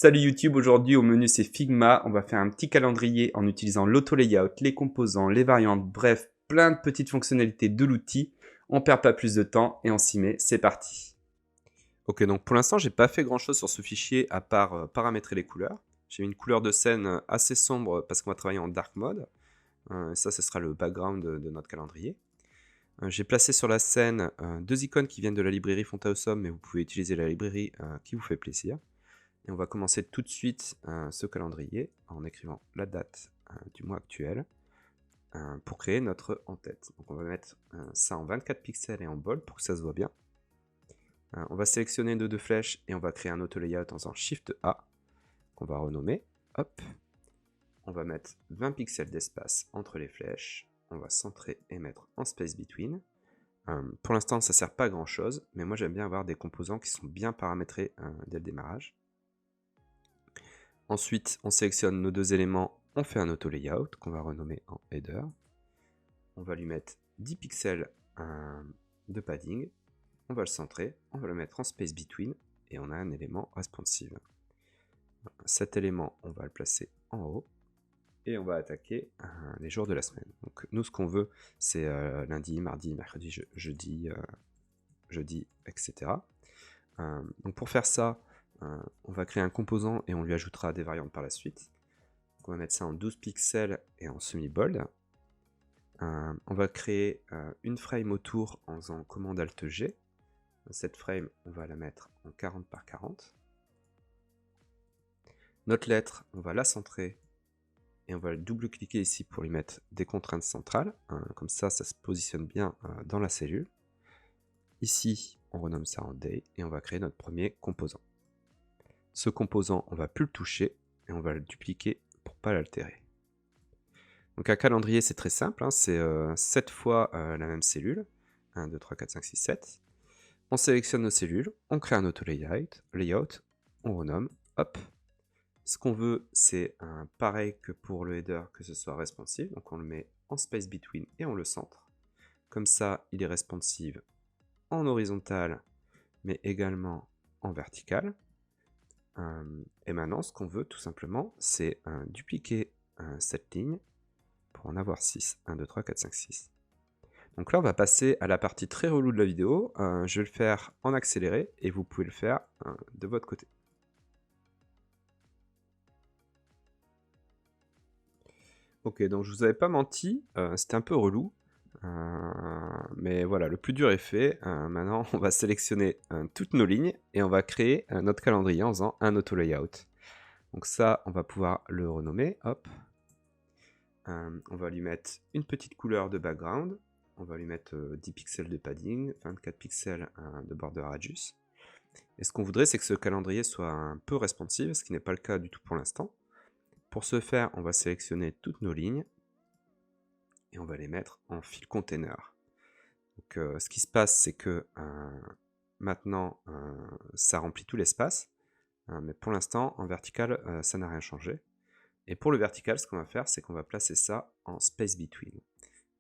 Salut YouTube, aujourd'hui au menu c'est Figma, on va faire un petit calendrier en utilisant l'auto-layout, les composants, les variantes, bref, plein de petites fonctionnalités de l'outil. On perd pas plus de temps et on s'y met, c'est parti. Ok, donc pour l'instant j'ai pas fait grand chose sur ce fichier à part paramétrer les couleurs. J'ai mis une couleur de scène assez sombre parce qu'on va travailler en dark mode. Ça, ce sera le background de notre calendrier. J'ai placé sur la scène deux icônes qui viennent de la librairie Fonta Awesome, mais vous pouvez utiliser la librairie qui vous fait plaisir. Et on va commencer tout de suite ce calendrier en écrivant la date du mois actuel pour créer notre en-tête. Donc on va mettre ça en 24 pixels et en bold pour que ça se voit bien. On va sélectionner nos deux flèches et on va créer un auto-layout en faisant Shift A qu'on va renommer. Hop. On va mettre 20 pixels d'espace entre les flèches. On va centrer et mettre en space between. Pour l'instant, ça ne sert pas à grand chose, mais moi j'aime bien avoir des composants qui sont bien paramétrés dès le démarrage. Ensuite, on sélectionne nos deux éléments, on fait un auto-layout qu'on va renommer en header. On va lui mettre 10 pixels de padding, on va le centrer, on va le mettre en space between et on a un élément responsive. Cet élément, on va le placer en haut et on va attaquer les jours de la semaine. Donc nous, ce qu'on veut, c'est lundi, mardi, mercredi, jeudi, etc. Donc pour faire ça, on va créer un composant et on lui ajoutera des variantes par la suite. Donc on va mettre ça en 12 pixels et en semi-bold. On va créer une frame autour en faisant commande Alt G. Cette frame, on va la mettre en 40 par 40. Notre lettre, on va la centrer et on va double-cliquer ici pour lui mettre des contraintes centrales. Comme ça, ça se positionne bien dans la cellule. Ici, on renomme ça en Day et on va créer notre premier composant. Ce composant, on ne va plus le toucher et on va le dupliquer pour ne pas l'altérer. Donc un calendrier, c'est très simple, hein, c'est 7 fois la même cellule. 1, 2, 3, 4, 5, 6, 7. On sélectionne nos cellules, on crée un auto-layout, on renomme, hop. Ce qu'on veut, c'est pareil que pour le header, que ce soit responsive. Donc on le met en space between et on le centre. Comme ça, il est responsive en horizontal, mais également en vertical. Et maintenant, ce qu'on veut tout simplement, c'est dupliquer cette ligne pour en avoir 6. 1, 2, 3, 4, 5, 6. Donc là, on va passer à la partie très relou de la vidéo. Je vais le faire en accéléré et vous pouvez le faire de votre côté. Ok, donc je vous avais pas menti, c'était un peu relou. Mais voilà, le plus dur est fait. Maintenant, on va sélectionner toutes nos lignes et on va créer notre calendrier en faisant un auto-layout. Donc ça, on va pouvoir le renommer. Hop. On va lui mettre une petite couleur de background. On va lui mettre 10 pixels de padding, 24 pixels de border radius. Et ce qu'on voudrait, c'est que ce calendrier soit un peu responsive, ce qui n'est pas le cas du tout pour l'instant. Pour ce faire, on va sélectionner toutes nos lignes et on va les mettre en fil container. Donc, ce qui se passe, c'est que maintenant, ça remplit tout l'espace, mais pour l'instant, en vertical, ça n'a rien changé. Et pour le vertical, ce qu'on va faire, c'est qu'on va placer ça en space between.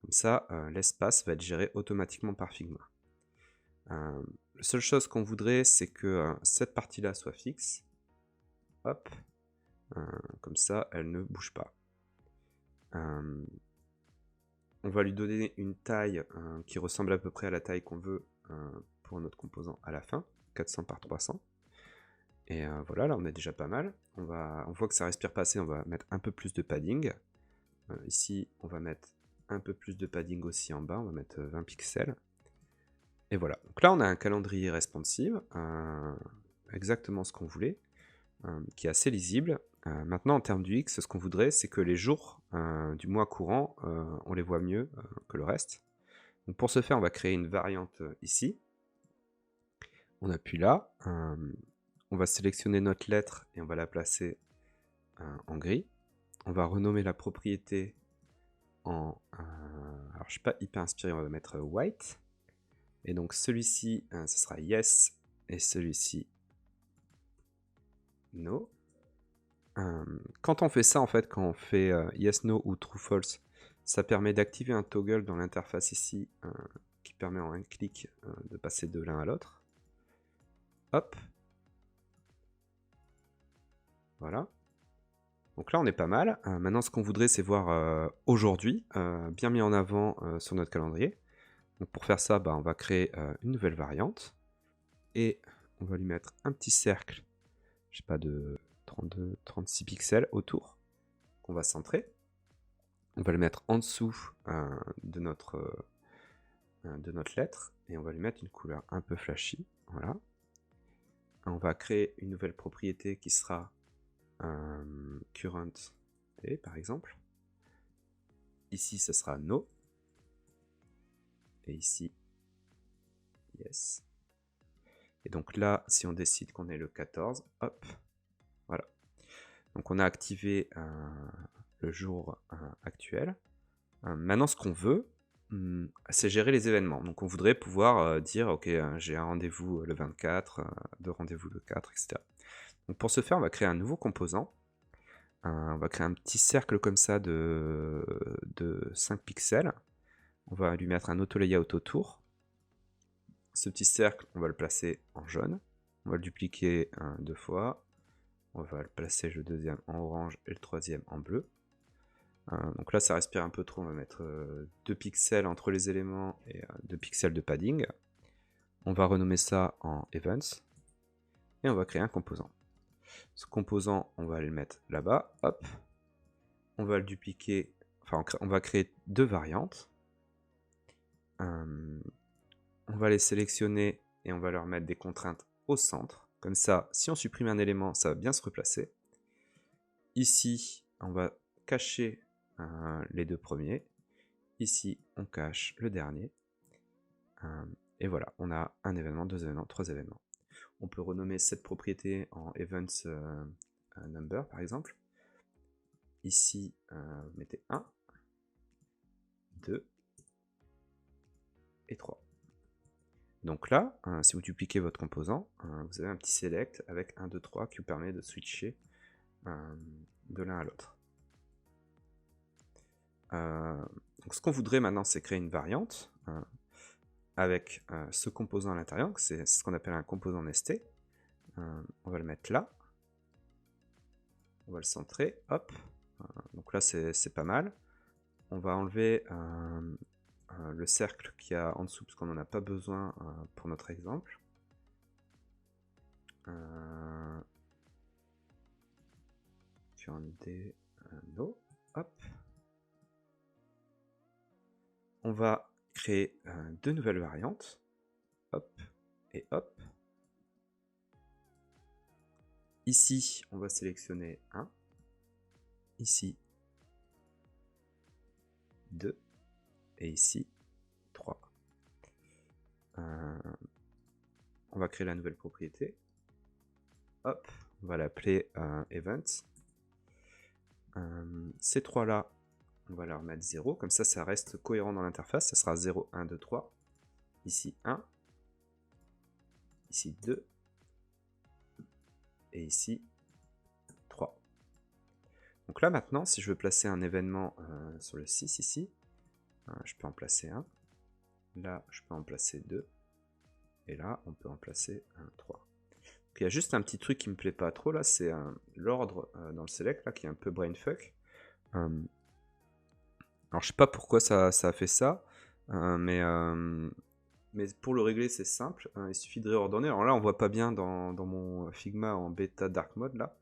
Comme ça, l'espace va être géré automatiquement par Figma. La seule chose qu'on voudrait, c'est que cette partie-là soit fixe. Hop. Comme ça, elle ne bouge pas. On va lui donner une taille qui ressemble à peu près à la taille qu'on veut pour notre composant à la fin, 400 par 300. Et voilà, là on est déjà pas mal. On voit que ça respire pas assez, on va mettre un peu plus de padding. Ici, on va mettre un peu plus de padding aussi en bas, on va mettre 20 pixels. Et voilà, donc là on a un calendrier responsive, exactement ce qu'on voulait, qui est assez lisible. Maintenant en termes du X, ce qu'on voudrait, c'est que les jours du mois courant, on les voit mieux que le reste. Donc pour ce faire, on va créer une variante ici. On appuie là, on va sélectionner notre lettre et on va la placer en gris. On va renommer la propriété en... alors je suis pas hyper inspiré, on va mettre white. Et donc celui-ci, ce sera yes, et celui-ci, no. Quand on fait ça, en fait, quand on fait yes, no ou true, false, ça permet d'activer un toggle dans l'interface ici, qui permet en un clic de passer de l'un à l'autre. Hop. Voilà. Donc là, on est pas mal. Maintenant, ce qu'on voudrait, c'est voir aujourd'hui, bien mis en avant sur notre calendrier. Donc pour faire ça, on va créer une nouvelle variante. Et on va lui mettre un petit cercle, je sais pas, de 32, 36 pixels autour, qu'on va centrer. On va le mettre en dessous de notre lettre. Et on va lui mettre une couleur un peu flashy. Voilà. On va créer une nouvelle propriété qui sera current day, par exemple. Ici, ce sera no. Et ici, yes. Et donc là, si on décide qu'on est le 14, hop, voilà. Donc on a activé le jour actuel. Maintenant, ce qu'on veut, c'est gérer les événements. Donc on voudrait pouvoir dire, ok, j'ai un rendez-vous le 24, deux rendez-vous le 4, etc. Donc pour ce faire, on va créer un nouveau composant. On va créer un petit cercle comme ça de 5 pixels. On va lui mettre un auto-layout autour. Ce petit cercle, on va le placer en jaune. On va le dupliquer 2 fois. On va le placer le deuxième en orange et le troisième en bleu. Donc là, ça respire un peu trop. On va mettre 2 pixels entre les éléments et 2 pixels de padding. On va renommer ça en events. Et on va créer un composant. Ce composant, on va aller le mettre là-bas. Hop. On va le dupliquer. Enfin, on va créer 2 variantes. On va les sélectionner et on va leur mettre des contraintes au centre. Comme ça, si on supprime un élément, ça va bien se replacer. Ici, on va cacher les 2 premiers. Ici, on cache le dernier. Et voilà, on a un événement, 2 événements, 3 événements. On peut renommer cette propriété en events number, par exemple. Ici, vous mettez 1, 2 et 3. Donc là, si vous dupliquez votre composant, vous avez un petit select avec 1, 2, 3 qui vous permet de switcher de l'un à l'autre. Donc ce qu'on voudrait maintenant, c'est créer une variante avec ce composant à l'intérieur, c'est ce qu'on appelle un composant nesté. On va le mettre là. On va le centrer, hop. Donc là, c'est pas mal. On va enlever le cercle qu'il y a en dessous, parce qu'on n'en a pas besoin pour notre exemple. No, hop. On va créer 2 nouvelles variantes. Hop et hop. Ici, on va sélectionner 1. Ici, 2. Et ici, 3. On va créer la nouvelle propriété. Hop, on va l'appeler events. Ces 3 là, on va leur mettre 0. Comme ça, ça reste cohérent dans l'interface. Ça sera 0, 1, 2, 3. Ici, 1. Ici, 2. Et ici, 3. Donc là, maintenant, si je veux placer un événement sur le 6 ici, je peux en placer un. Là, je peux en placer 2. Et là, on peut en placer 3. Donc, il y a juste un petit truc qui me plaît pas trop là, c'est l'ordre dans le select là qui est un peu brainfuck. Alors je sais pas pourquoi ça a fait ça, mais pour le régler c'est simple, il suffit de réordonner. Alors là on voit pas bien dans mon Figma en bêta dark mode là,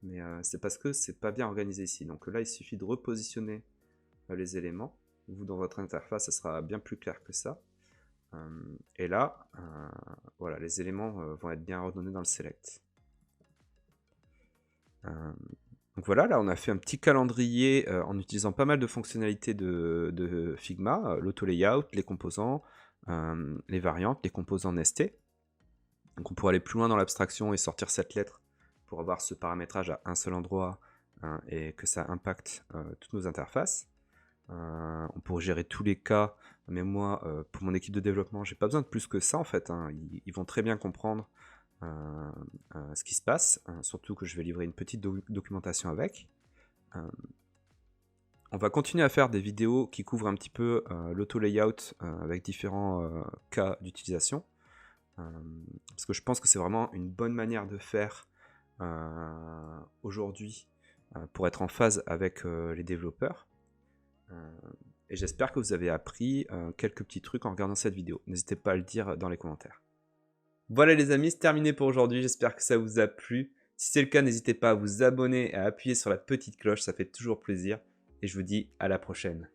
mais c'est parce que c'est pas bien organisé ici. Donc là il suffit de repositionner les éléments. Vous dans votre interface ça sera bien plus clair que ça. Et là, voilà, les éléments vont être bien ordonnés dans le select. Donc voilà, là on a fait un petit calendrier en utilisant pas mal de fonctionnalités de Figma, l'auto-layout, les composants, les variantes, les composants nestés. Donc on pourrait aller plus loin dans l'abstraction et sortir cette lettre pour avoir ce paramétrage à un seul endroit et que ça impacte toutes nos interfaces. On pourrait gérer tous les cas, mais moi, pour mon équipe de développement, j'ai pas besoin de plus que ça en fait. Ils vont très bien comprendre ce qui se passe, surtout que je vais livrer une petite documentation avec. On va continuer à faire des vidéos qui couvrent un petit peu l'auto-layout avec différents cas d'utilisation. Parce que je pense que c'est vraiment une bonne manière de faire aujourd'hui pour être en phase avec les développeurs. Et j'espère que vous avez appris quelques petits trucs en regardant cette vidéo. N'hésitez pas à le dire dans les commentaires. Voilà les amis, c'est terminé pour aujourd'hui. J'espère que ça vous a plu. Si c'est le cas, n'hésitez pas à vous abonner et à appuyer sur la petite cloche, ça fait toujours plaisir. Et je vous dis à la prochaine.